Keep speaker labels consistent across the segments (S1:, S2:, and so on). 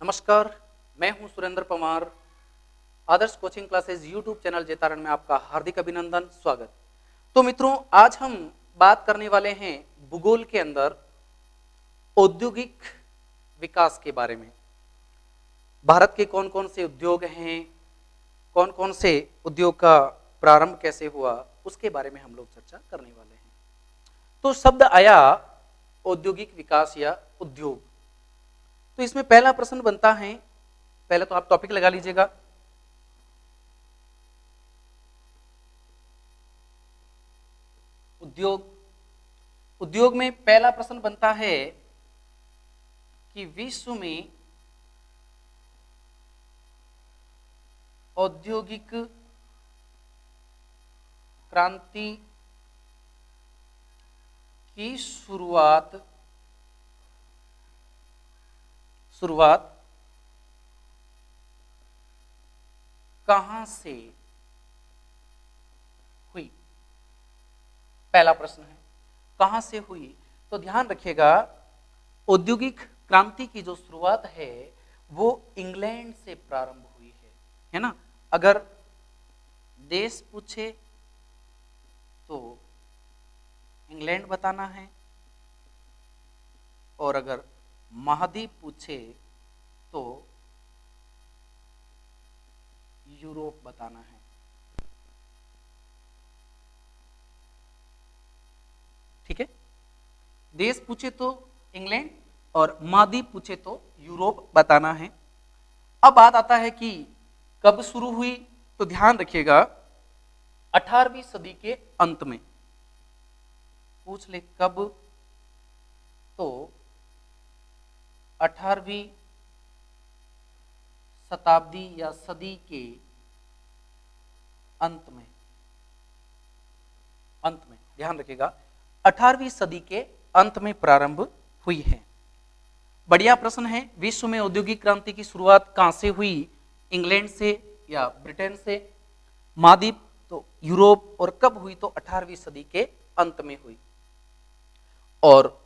S1: नमस्कार, मैं हूं Surendra Parmar. Adarsh coaching classes YouTube channel Jaitaran में आपका हार्दिक अभिनंदन, स्वागत। तो मित्रों, आज हम बात करने वाले हैं भूगोल के अंदर औद्योगिक विकास के बारे में। भारत के कौन कौन से उद्योग हैं, कौन कौन से उद्योग का प्रारंभ कैसे हुआ, उसके बारे में हम लोग चर्चा करने वाले हैं। तो शब्द आया औद्योगिक विकास या उद्योग। तो इसमें पहला प्रश्न बनता है, पहले तो आप टॉपिक लगा लीजिएगा। उद्योग। उद्योग में पहला प्रश्न बनता है कि विश्व में औद्योगिक क्रांति की शुरुआत कहां से हुई? पहला प्रश्न है, कहां से हुई? तो ध्यान रखिएगा, औद्योगिक क्रांति की जो शुरुआत है वो इंग्लैंड से प्रारंभ हुई है ना। अगर देश पूछे तो इंग्लैंड बताना है, और अगर महाद्वीप पूछे तो यूरोप बताना है। ठीक है, देश पूछे तो इंग्लैंड और महाद्वीप पूछे तो यूरोप बताना है। अब बात आता है कि कब शुरू हुई, तो ध्यान रखिएगा 18वीं सदी के अंत में। पूछ ले कब, तो 18वीं शताब्दी या सदी के अंत में ध्यान रखिएगा 18वीं सदी के अंत में प्रारंभ हुई है। बढ़िया प्रश्न है। विश्व में औद्योगिक क्रांति की शुरुआत कहां से हुई? इंग्लैंड से या ब्रिटेन से? महाद्वीप तो यूरोप, और कब हुई? तो 18वीं सदी के अंत में हुई। और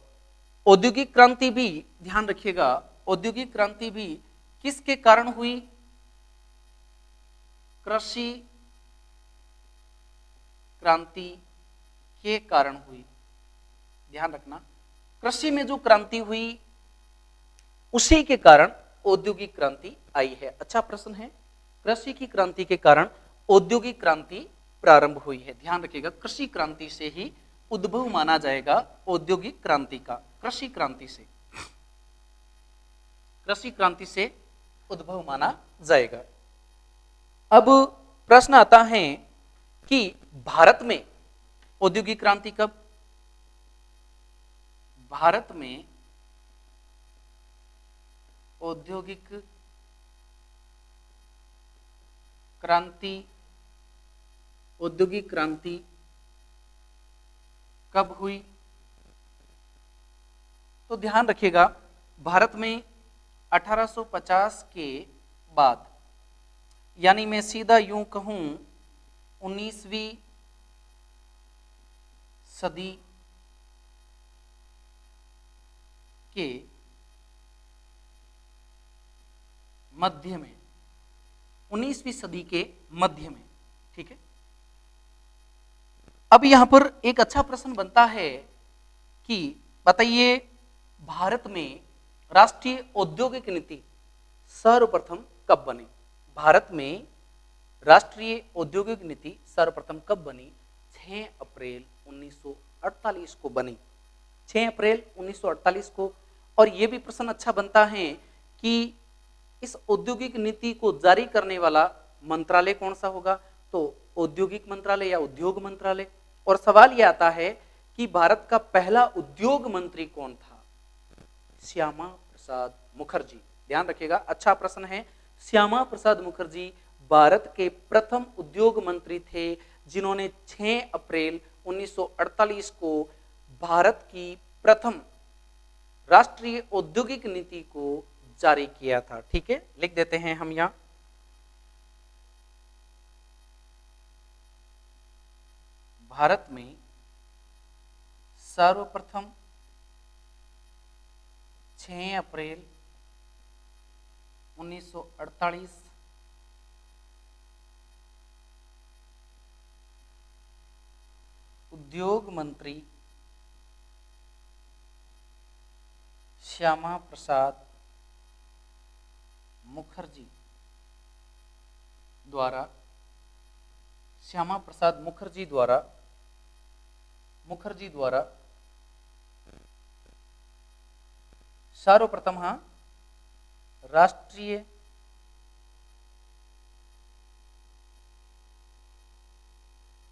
S1: औद्योगिक क्रांति भी ध्यान रखिएगा, औद्योगिक क्रांति भी किसके कारण हुई? कृषि क्रांति के कारण हुई। ध्यान रखना, कृषि में जो क्रांति हुई उसी के कारण औद्योगिक क्रांति आई है। अच्छा प्रश्न है, कृषि की क्रांति के कारण औद्योगिक क्रांति प्रारंभ हुई है। ध्यान रखिएगा, कृषि क्रांति से ही उद्भव माना जाएगा औद्योगिक क्रांति का। कृषि क्रांति से उद्भव माना जाएगा। अब प्रश्न आता है कि भारत में औद्योगिक क्रांति कब? भारत में औद्योगिक क्रांति कब हुई? तो ध्यान रखिएगा, भारत में 1850 के बाद, यानी मैं सीधा यूं कहूं 19वीं सदी के मध्य में, 19वीं सदी के मध्य में। ठीक है, अब यहां पर एक अच्छा प्रश्न बनता है कि बताइए, भारत में राष्ट्रीय औद्योगिक नीति सर्वप्रथम कब बनी? भारत में राष्ट्रीय औद्योगिक नीति सर्वप्रथम कब बनी? 6 अप्रैल 1948 को बनी। 6 अप्रैल 1948 को। और यह भी प्रश्न अच्छा बनता है कि इस औद्योगिक नीति को जारी करने वाला मंत्रालय कौन सा होगा? तो औद्योगिक मंत्रालय या उद्योग मंत्रालय। और सवाल यह आता है कि भारत का पहला उद्योग मंत्री कौन था? श्यामा प्रसाद मुखर्जी। ध्यान रखिएगा, अच्छा प्रश्न है। श्यामा प्रसाद मुखर्जी भारत के प्रथम उद्योग मंत्री थे, जिन्होंने 6 अप्रैल 1948 को भारत की प्रथम राष्ट्रीय औद्योगिक नीति को जारी किया था। ठीक है, लिख देते हैं हम यहां। भारत में सर्वप्रथम 6 अप्रैल 1948, उद्योग मंत्री श्यामा प्रसाद मुखर्जी द्वारा सर्वप्रथम राष्ट्रीय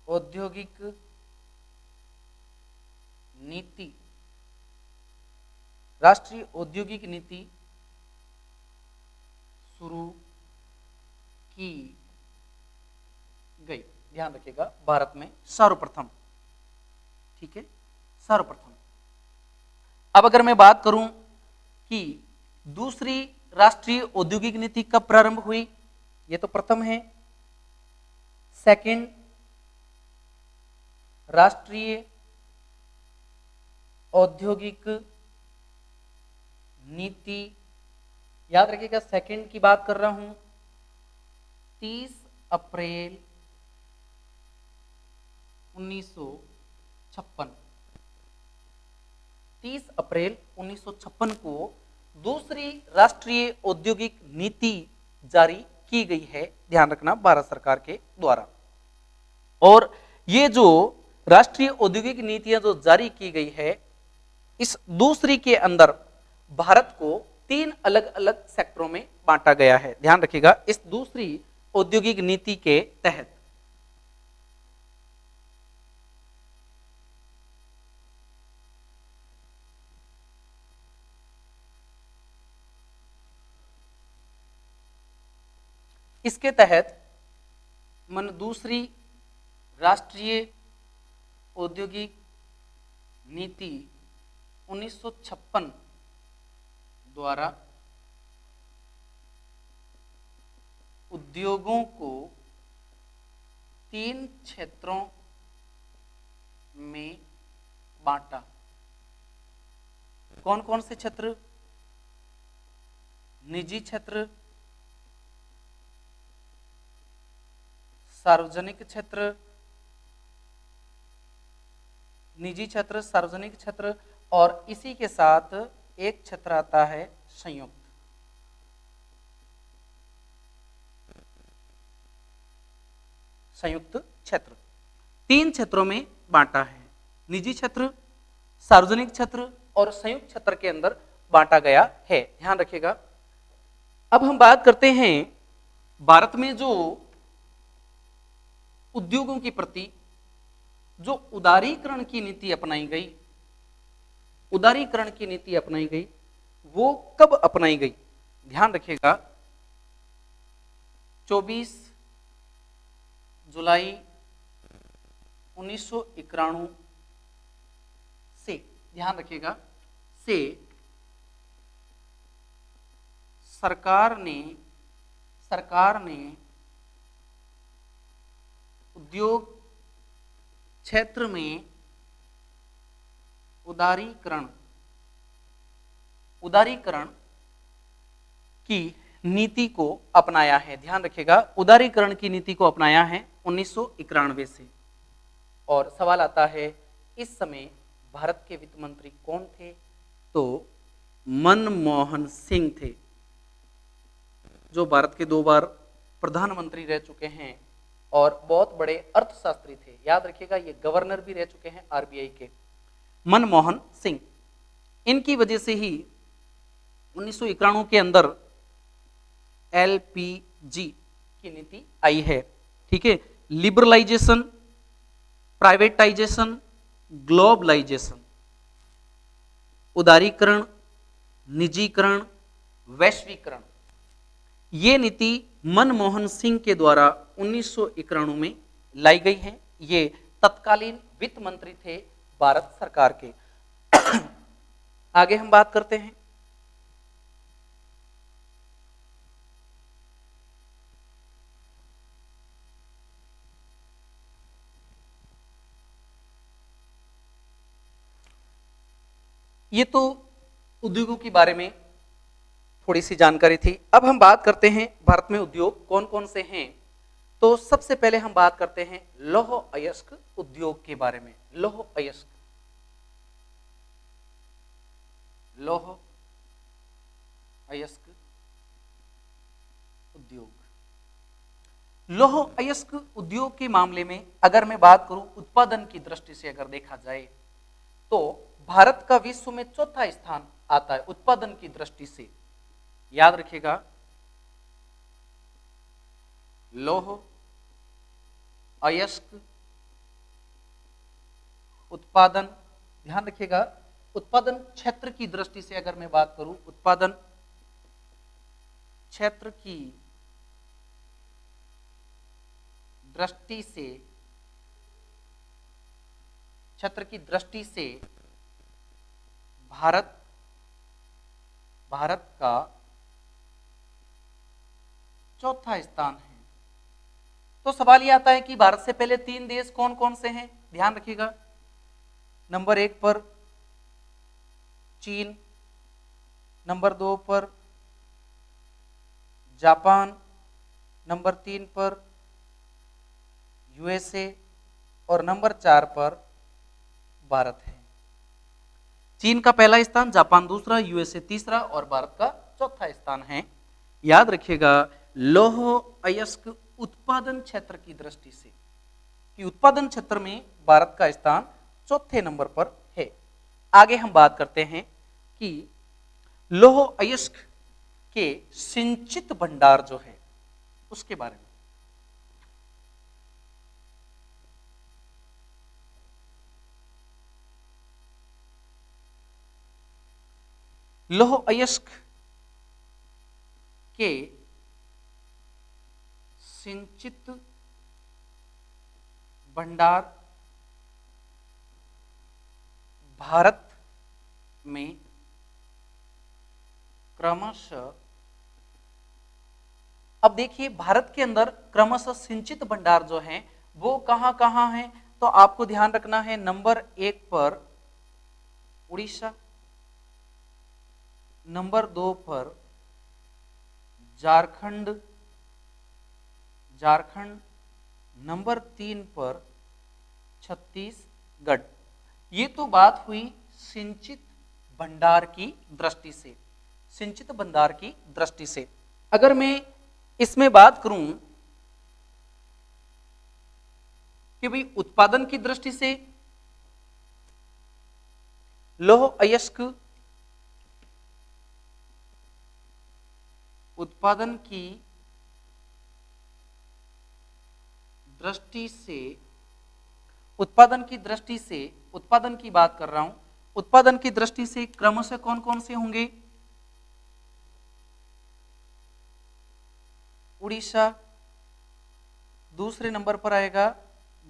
S1: औद्योगिक नीति शुरू की गई। ध्यान रखिएगा, भारत में सर्वप्रथम, ठीक है, सर्वप्रथम। अब अगर मैं बात करूं कि दूसरी राष्ट्रीय औद्योगिक नीति कब प्रारंभ हुई, ये तो प्रथम है। सेकंड राष्ट्रीय औद्योगिक नीति, याद रखिएगा सेकंड की बात कर रहा हूं, 30 अप्रैल 1956, 30 अप्रैल 1956 को दूसरी राष्ट्रीय औद्योगिक नीति जारी की गई है। ध्यान रखना, भारत सरकार के द्वारा। और ये जो राष्ट्रीय औद्योगिक नीतियां जो जारी की गई है, इस दूसरी के अंदर भारत को 3 अलग अलग सेक्टरों में बांटा गया है। ध्यान रखिएगा, इस दूसरी औद्योगिक नीति के तहत दूसरी राष्ट्रीय औद्योगिक नीति 1956 द्वारा उद्योगों को 3 क्षेत्रों में बांटा। कौन कौन से क्षेत्र? निजी क्षेत्र, सार्वजनिक क्षेत्र, निजी क्षेत्र, सार्वजनिक क्षेत्र, और इसी के साथ एक क्षेत्र आता है संयुक्त क्षेत्र। 3 क्षेत्रों में बांटा है, निजी क्षेत्र, सार्वजनिक क्षेत्र और संयुक्त क्षेत्र के अंदर बांटा गया है। ध्यान रखिएगा। अब हम बात करते हैं भारत में जो उद्योगों के प्रति जो उदारीकरण की नीति अपनाई गई, वो कब अपनाई गई? ध्यान रखिएगा, 24 जुलाई 1991 से, ध्यान रखिएगा, से सरकार ने उद्योग क्षेत्र में उदारीकरण की नीति को अपनाया है। ध्यान रखिएगा, उदारीकरण की नीति को अपनाया है 1991 से। और सवाल आता है, इस समय भारत के वित्त मंत्री कौन थे? तो मनमोहन सिंह थे, जो भारत के 2 बार प्रधानमंत्री रह चुके हैं और बहुत बड़े अर्थशास्त्री थे। याद रखिएगा, ये गवर्नर भी रह चुके हैं आरबीआई के, मनमोहन सिंह। इनकी वजह से ही 1991 के अंदर एलपीजी की नीति आई है। ठीक है, लिबरलाइजेशन, प्राइवेटाइजेशन, ग्लोबलाइजेशन, उदारीकरण, निजीकरण, वैश्वीकरण, ये नीति मनमोहन सिंह के द्वारा 1991 में लाई गई है। ये तत्कालीन वित्त मंत्री थे भारत सरकार के। आगे हम बात करते हैं, ये तो उद्योगों के बारे में थोड़ी सी जानकारी थी। अब हम बात करते हैं भारत में उद्योग कौन कौन से हैं। तो सबसे पहले हम बात करते हैं लौह अयस्क उद्योग के बारे में। लौह अयस्क, लौह अयस्क उद्योग। लौह अयस्क उद्योग के मामले में अगर मैं बात करूं उत्पादन की दृष्टि से अगर देखा जाए तो भारत का विश्व में चौथा स्थान आता है उत्पादन की दृष्टि से। याद रखिएगा, लौह अयस्क उत्पादन, ध्यान रखिएगा, उत्पादन क्षेत्र की दृष्टि से अगर मैं बात करूं, उत्पादन क्षेत्र की दृष्टि से, क्षेत्र की दृष्टि से भारत का चौथा स्थान है। तो सवाल यह आता है कि भारत से पहले 3 देश कौन कौन से हैं। ध्यान रखिएगा, नंबर 1 पर चीन, नंबर 2 पर जापान, नंबर 3 पर यूएसए और नंबर 4 पर भारत है। चीन का पहला स्थान, जापान दूसरा, यूएसए तीसरा और भारत का चौथा स्थान है। याद रखिएगा, लौह अयस्क उत्पादन क्षेत्र की दृष्टि से कि उत्पादन क्षेत्र में भारत का स्थान चौथे नंबर पर है। आगे हम बात करते हैं कि लौह अयस्क के सिंचित भंडार जो है उसके बारे में। लौह अयस्क के सिंचित भंडार भारत में क्रमशः, अब देखिए भारत के अंदर क्रमशः सिंचित भंडार जो है वो कहां कहां है। तो आपको ध्यान रखना है, नंबर 1 पर उड़ीसा, नंबर 2 पर झारखंड, नंबर 3 पर छत्तीसगढ़। ये तो बात हुई सिंचित भंडार की दृष्टि से, सिंचित भंडार की दृष्टि से। अगर मैं इसमें बात करूं कि भाई उत्पादन की दृष्टि से लौह अयस्क उत्पादन की दृष्टि से, उत्पादन की दृष्टि से, उत्पादन की बात कर रहा हूं, उत्पादन की दृष्टि से क्रमशः कौन कौन से होंगे। उड़ीसा, दूसरे नंबर पर आएगा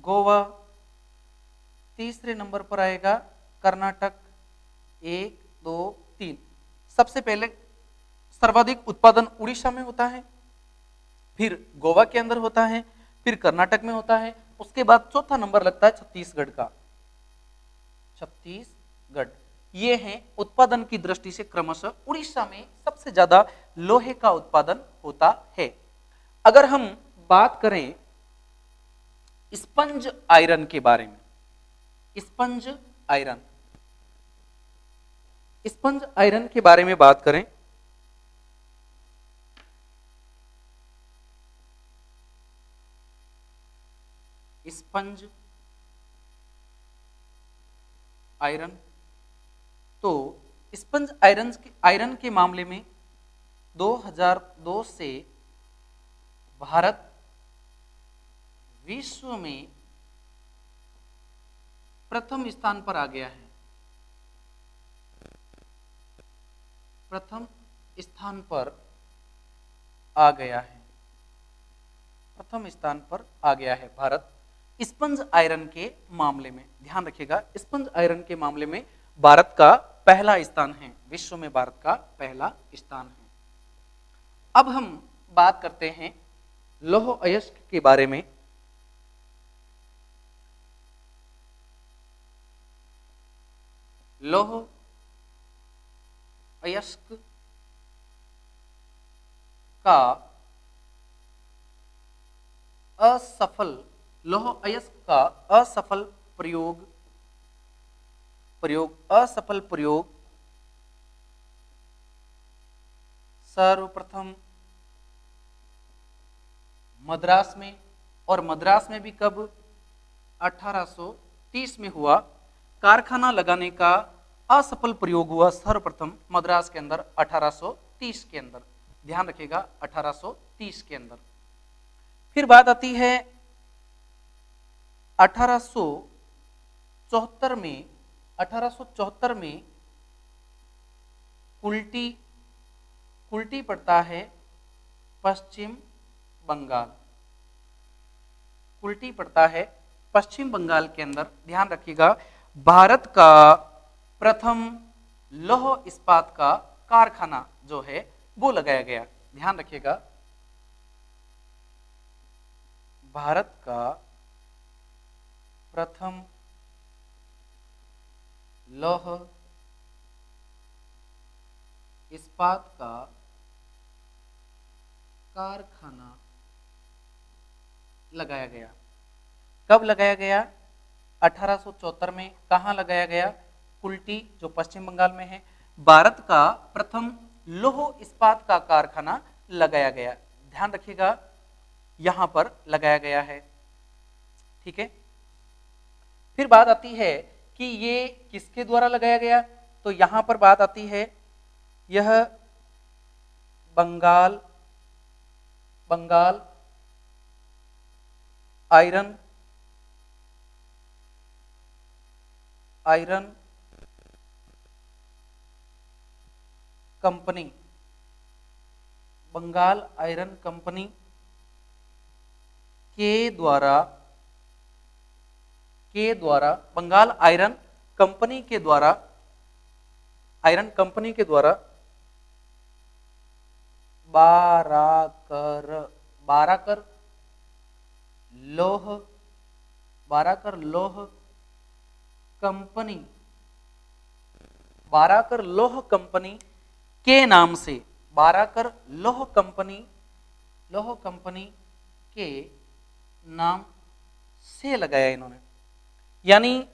S1: गोवा, तीसरे नंबर पर आएगा कर्नाटक, 1 2 3। सबसे पहले सर्वाधिक उत्पादन उड़ीसा में होता है, फिर गोवा के अंदर होता है, फिर कर्नाटक में होता है, उसके बाद चौथा नंबर लगता है छत्तीसगढ़ का। छत्तीसगढ़ ये है उत्पादन की दृष्टि से क्रमशः उड़ीसा में सबसे ज्यादा लोहे का उत्पादन होता है। अगर हम बात करें स्पंज आयरन के बारे में, स्पंज आयरन, स्पंज आयरन के बारे में बात करें स्पंज आयरन, तो स्पंज आयरन के मामले में 2002 से भारत विश्व में प्रथम स्थान पर आ गया है, प्रथम स्थान पर आ गया है, प्रथम स्थान पर आ गया है भारत स्पंज आयरन के मामले में। ध्यान रखिएगा, स्पंज आयरन के मामले में भारत का पहला स्थान है, विश्व में भारत का पहला स्थान है। अब हम बात करते हैं लौह अयस्क के बारे में। लौह अयस्क का असफल लौह अयस्क का असफल प्रयोग सर्वप्रथम मद्रास में, और मद्रास में भी कब? 1830 में हुआ। कारखाना लगाने का असफल प्रयोग हुआ सर्वप्रथम मद्रास के अंदर 1830 के अंदर। ध्यान रखिएगा 1830 के अंदर। फिर बात आती है 1874 में कुल्टी पड़ता है पश्चिम बंगाल। कुल्टी पड़ता है पश्चिम बंगाल के अंदर। ध्यान रखिएगा भारत का प्रथम लौह इस्पात का कारखाना जो है वो लगाया गया। ध्यान रखिएगा भारत का प्रथम लौह इस्पात का कारखाना लगाया गया। कब लगाया गया? 1874 में। कहां लगाया गया? कुल्टी जो पश्चिम बंगाल में है। भारत का प्रथम लौह इस्पात का कारखाना लगाया गया। ध्यान रखिएगा यहां पर लगाया गया है। ठीक है। फिर बात आती है कि ये किसके द्वारा लगाया गया, तो यहां पर बात आती है यह Bengal iron company, Bengal iron company के द्वारा बंगाल आयरन कंपनी के द्वारा बाराकर लौह कंपनी के नाम से, बाराकर लौह कंपनी के नाम से लगाया इन्होंने। यानी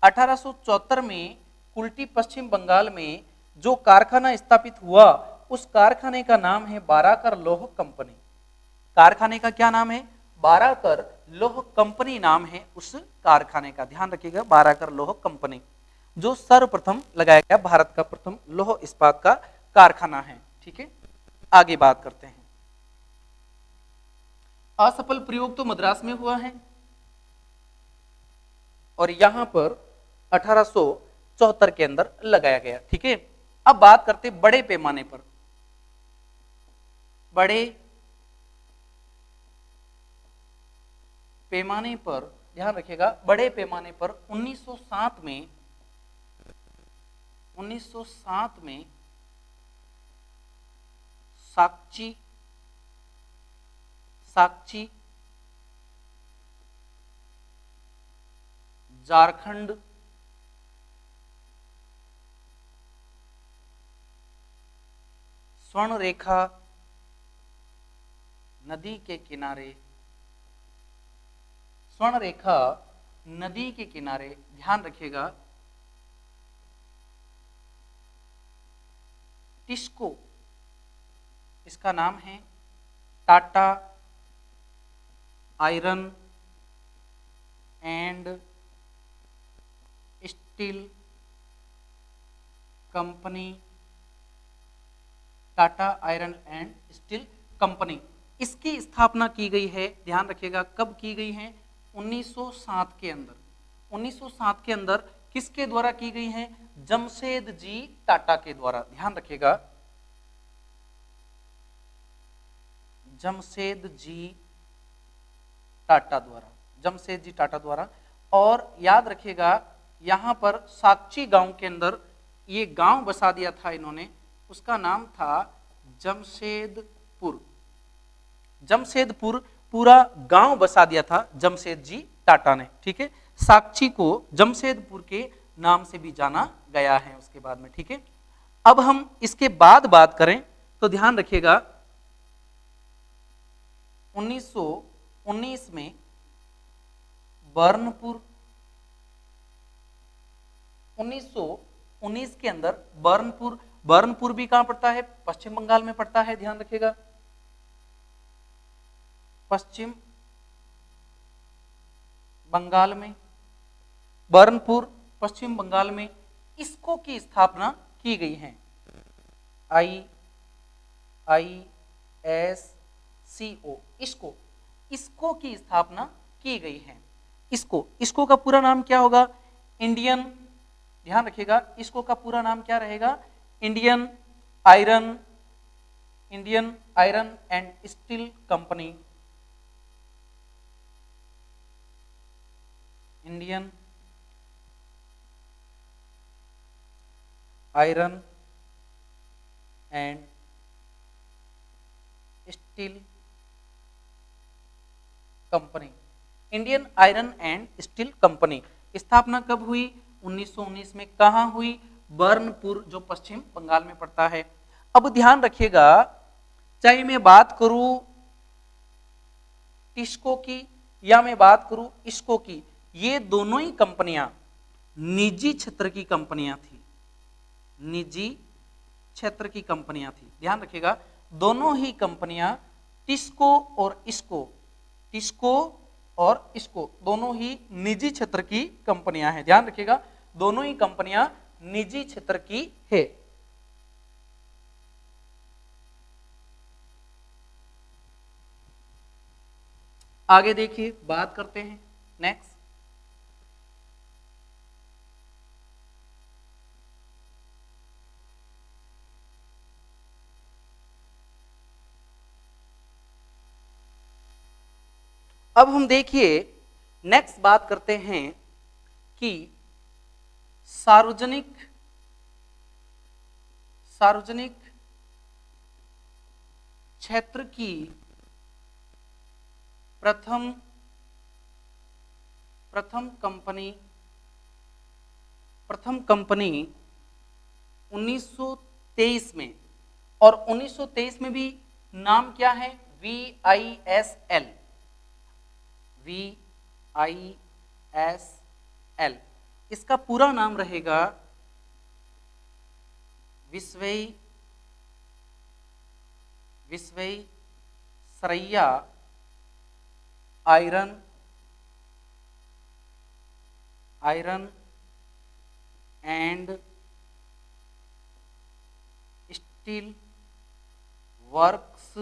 S1: 1874 में कुल्टी पश्चिम बंगाल में जो कारखाना स्थापित हुआ उस कारखाने का नाम है बाराकर लौह कंपनी। कारखाने का क्या नाम है? बाराकर लौह कंपनी नाम है उस कारखाने का। ध्यान रखिएगा बाराकर लौह कंपनी जो सर्वप्रथम लगाया गया, भारत का प्रथम लौह इस्पात का कारखाना है। ठीक है, आगे बात करते हैं। असफल प्रयोग तो मद्रास में हुआ है और यहां पर 1874 के अंदर लगाया गया। ठीक है, अब बात करते बड़े पैमाने पर। ध्यान रखिएगा बड़े पैमाने पर 1907 में साक्षी झारखंड स्वर्णरेखा नदी के किनारे, ध्यान रखिएगा टिस्को इसका नाम है, Tata iron and steel company, Tata iron and steel company, इसकी स्थापना की गई है। ध्यान रखिएगा कब की गई है? 1907 के अंदर। 1907 के अंदर किसके द्वारा की गई है? जमशेद जी टाटा के द्वारा। ध्यान रखिएगा जमशेद जी टाटा द्वारा। और याद रखिएगा यहां पर साक्षी गांव के अंदर ये गांव बसा दिया था इन्होंने, उसका नाम था जमशेदपुर पूरा गांव बसा दिया था जमशेद जी टाटा ने। ठीक है, साक्षी को जमशेदपुर के नाम से भी जाना गया है उसके बाद में। ठीक है, अब हम इसके बाद बात करें तो ध्यान रखिएगा 1919 में बर्नपुर, 1919 के अंदर बर्नपुर, बर्नपुर भी कहां पड़ता है? पश्चिम बंगाल में पड़ता है, ध्यान रखिएगा, पश्चिम बंगाल में, बर्नपुर पश्चिम बंगाल में इसको की स्थापना की गई है। IISCO, इसको की स्थापना की गई है। इसको का पूरा नाम क्या होगा? इंडियन, ध्यान रखिएगा, इसको का पूरा नाम क्या रहेगा? Indian iron and steel company, Indian iron and steel company, Indian iron and steel company. स्थापना कब हुई? 1919 में। कहां हुई? बर्नपुर, जो पश्चिम बंगाल में पड़ता है। अब ध्यान रखिएगा, चाहे मैं बात करूं टिस्को की या मैं बात करूं इसको की, ये दोनों ही कंपनियां निजी क्षेत्र की कंपनियां थी, निजी क्षेत्र की कंपनियां थी। ध्यान रखिएगा, दोनों ही कंपनियां टिस्को और इसको दोनों ही निजी क्षेत्र की कंपनियां हैं। ध्यान रखिएगा, दोनों ही कंपनियां निजी क्षेत्र की है। आगे देखिए, बात करते हैं नेक्स्ट। अब हम देखिए नेक्स्ट बात करते हैं कि सार्वजनिक क्षेत्र की प्रथम कंपनी 1923 में, और 1923 में भी नाम क्या है? VISL, इसका पूरा नाम रहेगा Visvesvaraya iron and steel works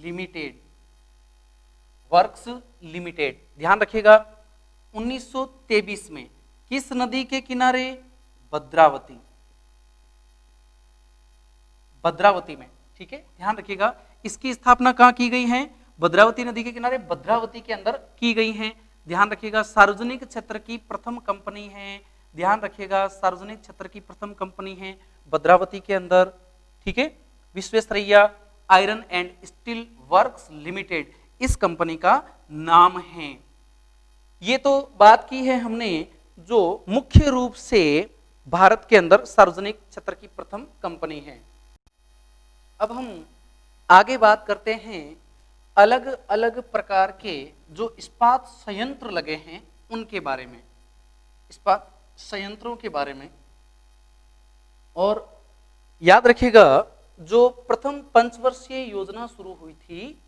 S1: limited. ध्यान रखिएगा, 1923 में किस नदी के किनारे? भद्रावती में, ठीक है। ध्यान रखिएगा, इसकी स्थापना कहां की गई है? भद्रावती नदी के किनारे, भद्रावती के अंदर की गई है। ध्यान रखिएगा, सार्वजनिक क्षेत्र की प्रथम कंपनी है। ध्यान रखिएगा, सार्वजनिक क्षेत्र की प्रथम कंपनी है भद्रावती के अंदर, ठीक है। Visvesvaraya iron and steel works limited इस कंपनी का नाम है। ये तो बात की है हमने जो मुख्य रूप से भारत के अंदर सार्वजनिक क्षेत्र की प्रथम कंपनी है। अब हम आगे बात करते हैं अलग अलग प्रकार के जो इस्पात संयंत्र लगे हैं उनके बारे में, इस्पात संयंत्रों के बारे में। और याद रखिएगा, जो प्रथम पंचवर्षीय योजना शुरू हुई थी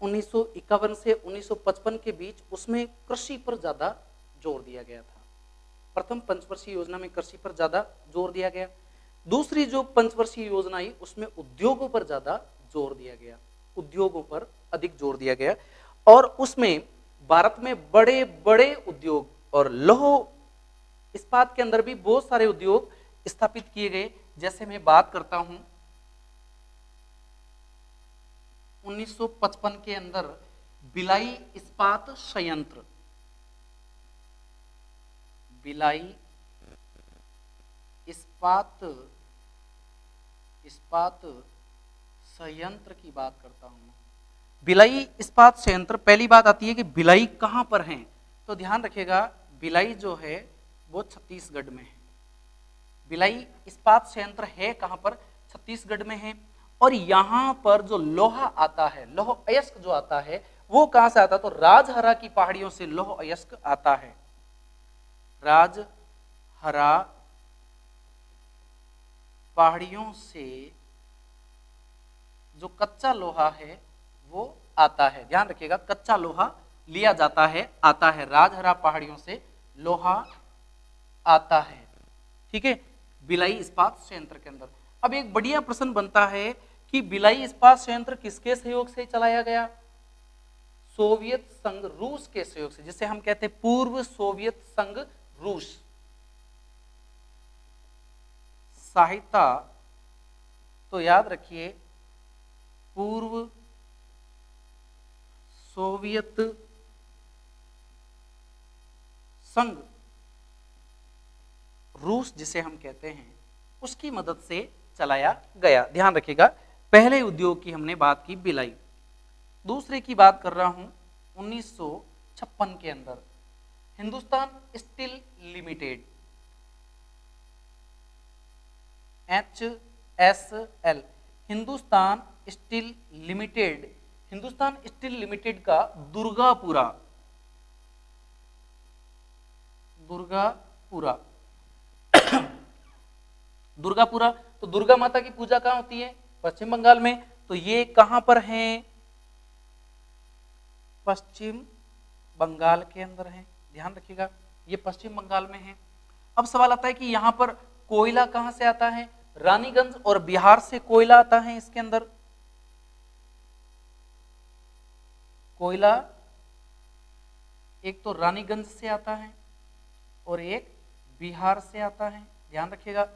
S1: 1951 से 1955 के बीच, उसमें कृषि पर ज्यादा जोर दिया गया था। प्रथम पंचवर्षीय योजना में कृषि पर ज्यादा जोर दिया गया। दूसरी जो पंचवर्षीय योजना आई उसमें उद्योगों पर ज्यादा जोर दिया गया, उद्योगों पर अधिक जोर दिया गया। और उसमें भारत में बड़े बड़े उद्योग और लौह इस्पात के अंदर भी बहुत सारे उद्योग स्थापित किए गए। जैसे मैं बात करता हूं 1955 के अंदर भिलाई इस्पात संयंत्र, भिलाई इस्पात संयंत्र की बात करता हूं। भिलाई इस्पात संयंत्र, पहली बात आती है कि भिलाई कहां पर है? तो ध्यान रखिएगा, भिलाई जो है वो छत्तीसगढ़ में है। भिलाई इस्पात संयंत्र है कहां पर? छत्तीसगढ़ में है। और यहां पर जो लोहा आता है, लौह अयस्क जो आता है वो कहां से आता है? तो राजहरा की पहाड़ियों से लौह अयस्क आता है। राजहरा पहाड़ियों से जो कच्चा लोहा है वो आता है। ध्यान रखिएगा, कच्चा लोहा लिया जाता है, आता है, राजहरा पहाड़ियों से लोहा आता है। ठीक है, भिलाई इस्पात संयंत्र के अंदर। अब एक बढ़िया प्रश्न बनता है कि भिलाई इस्पात संयंत्र किसके सहयोग से चलाया गया? सोवियत संघ रूस के सहयोग से, जिसे हम कहते हैं पूर्व सोवियत संघ रूस। सहायता तो याद रखिए, पूर्व सोवियत संघ रूस जिसे हम कहते हैं, उसकी मदद से चलाया गया। ध्यान रखिएगा, पहले उद्योग की हमने बात की भिलाई। दूसरे की बात कर रहा हूं 1956 के अंदर Hindustan steel limited, HSL, Hindustan steel limited, Hindustan steel limited का दुर्गापुरा दुर्गापुरा, तो दुर्गा माता की पूजा कहां होती है? पश्चिम बंगाल में। तो ये कहां पर है? पश्चिम बंगाल के अंदर है। ध्यान रखिएगा, ये पश्चिम बंगाल में है। अब सवाल आता है कि यहां पर कोयला कहां से आता है? रानीगंज और बिहार से कोयला आता है इसके अंदर। कोयला एक तो रानीगंज से आता है और एक बिहार से आता है। ध्यान रखिएगा।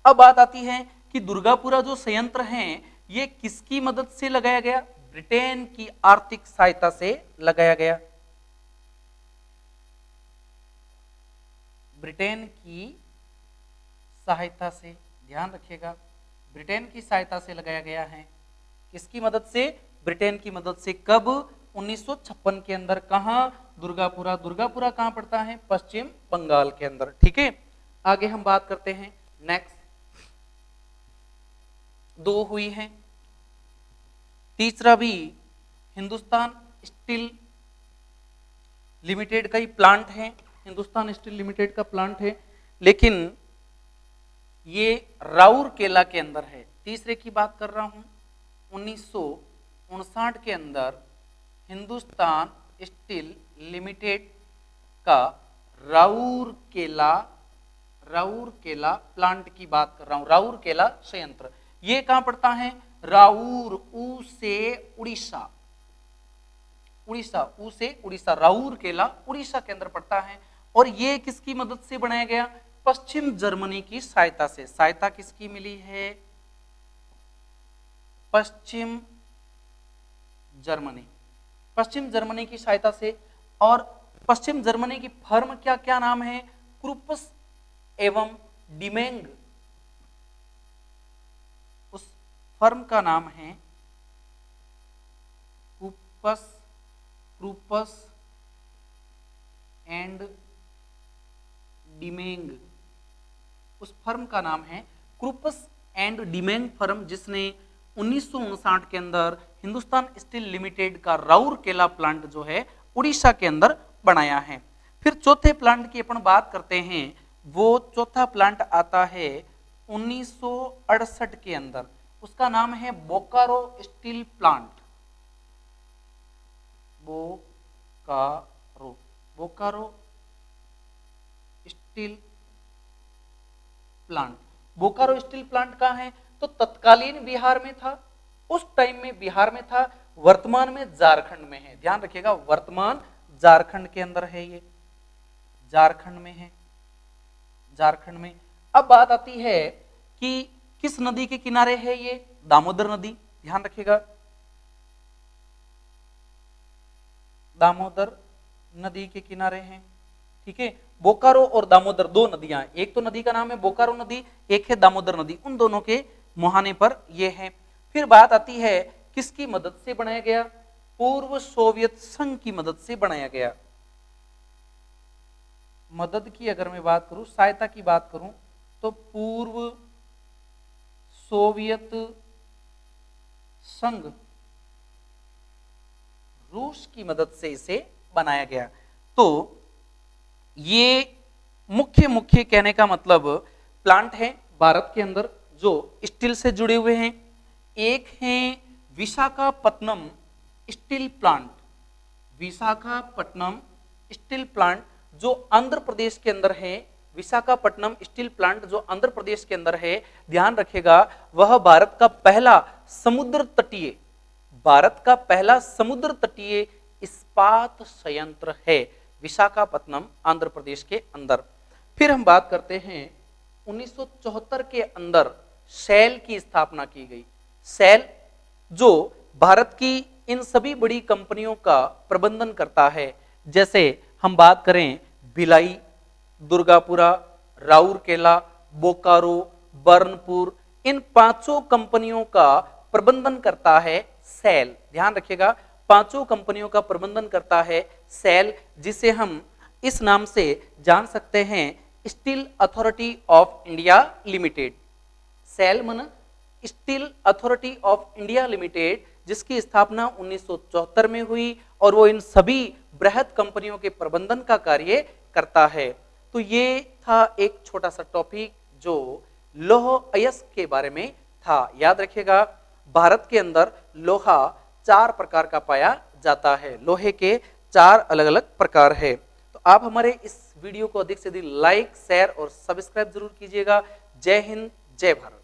S1: अब बात आती है कि दुर्गापुरा जो संयंत्र है ये किसकी मदद से लगाया गया? ब्रिटेन की आर्थिक सहायता से लगाया गया। ब्रिटेन की सहायता से, ध्यान रखिएगा, ब्रिटेन की सहायता से लगाया गया है। किसकी मदद से? ब्रिटेन की मदद से। कब? 1956 के अंदर। कहां? दुर्गापुरा। दुर्गापुरा कहां पड़ता है? पश्चिम बंगाल के अंदर। ठीक है, आगे हम बात करते हैं। नेक्स्ट दो हुई हैं, तीसरा भी हिंदुस्तान स्टील लिमिटेड का ही प्लांट है, हिंदुस्तान स्टील लिमिटेड का प्लांट है, लेकिन ये राउरकेला के अंदर है। तीसरे की बात कर रहा हूं 1959 के अंदर हिंदुस्तान स्टील लिमिटेड का राउरकेला प्लांट की बात कर रहा हूं। राउरकेला संयंत्र ये कहां पड़ता है? राउर, ऊ से उड़ीसा, ऊ से उड़ीसा, राउरकेला उड़ीसा के अंदर पड़ता है। और ये किसकी मदद से बनाया गया? पश्चिम जर्मनी की सहायता से। सहायता किसकी मिली है? पश्चिम जर्मनी की सहायता से। और पश्चिम जर्मनी की फर्म क्या क्या नाम है? क्रूपस एवं डिमेंग, उस फर्म का नाम है क्रूपस एंड डिमेंग। उस फर्म का नाम है क्रूपस एंड डिमेंग फर्म, जिसने 1959 के अंदर हिंदुस्तान स्टील लिमिटेड का राउरकेला प्लांट जो है उड़ीसा के अंदर बनाया है। फिर चौथे प्लांट की अपन बात करते हैं। वो चौथा प्लांट आता है 1968 के अंदर, उसका नाम है Bokaro steel plant. Bokaro steel plant. Bokaro steel plant कहां है? तो तत्कालीन बिहार में था, उस टाइम में बिहार में था, वर्तमान में झारखंड में है। ध्यान रखिएगा, वर्तमान झारखंड के अंदर है, ये झारखंड में है, झारखंड में। अब बात आती है कि किस नदी के किनारे है ये? दामोदर नदी। ध्यान रखिएगा, दामोदर नदी के किनारे हैं। ठीक है, बोकारो और दामोदर दो नदियां, एक तो नदी का नाम है बोकारो नदी, एक है दामोदर नदी, उन दोनों के मुहाने पर ये है। फिर बात आती है किसकी मदद से बनाया गया? पूर्व सोवियत संघ की मदद से बनाया गया। मदद की अगर मैं बात करूं, सहायता की बात करूं, तो पूर्व सोवियत संघ रूस की मदद से इसे बनाया गया। तो ये मुख्य कहने का मतलब प्लांट है भारत के अंदर जो स्टील से जुड़े हुए हैं। एक है Visakhapatnam steel plant, Visakhapatnam steel plant जो आंध्र प्रदेश के अंदर है। विशाखापट्टनम स्टील प्लांट जो आंध्र प्रदेश के अंदर है, ध्यान रखिएगा, वह भारत का पहला समुद्र तटीय, भारत का पहला समुद्र तटीय इस्पात संयंत्र है, विशाखापट्टनम आंध्र प्रदेश के अंदर। फिर हम बात करते हैं 1974 के अंदर सेल की स्थापना की गई। सेल जो भारत की इन सभी बड़ी कंपनियों का प्रबंधन करता है, जैसे हम बात करें भिलाई, दुर्गापुरा, राउरकेला, बोकारो, बर्नपुर, इन पांचों कंपनियों का प्रबंधन करता है सेल। ध्यान रखिएगा, पांचों कंपनियों का प्रबंधन करता है सेल, जिसे हम इस नाम से जान सकते हैं Steel Authority of India Limited. SAIL मन Steel Authority of India Limited, जिसकी स्थापना 1974 में हुई और वो इन सभी बृहद कंपनियों के प्रबंधन का कार्य करता है। तो ये था एक छोटा सा टॉपिक जो लौह अयस्क के बारे में था। याद रखिएगा, भारत के अंदर लोहा 4 प्रकार का पाया जाता है, लोहे के 4 अलग अलग प्रकार है। तो आप हमारे इस वीडियो को अधिक से अधिक लाइक, शेयर और सब्सक्राइब जरूर कीजिएगा। जय हिंद, जय भारत।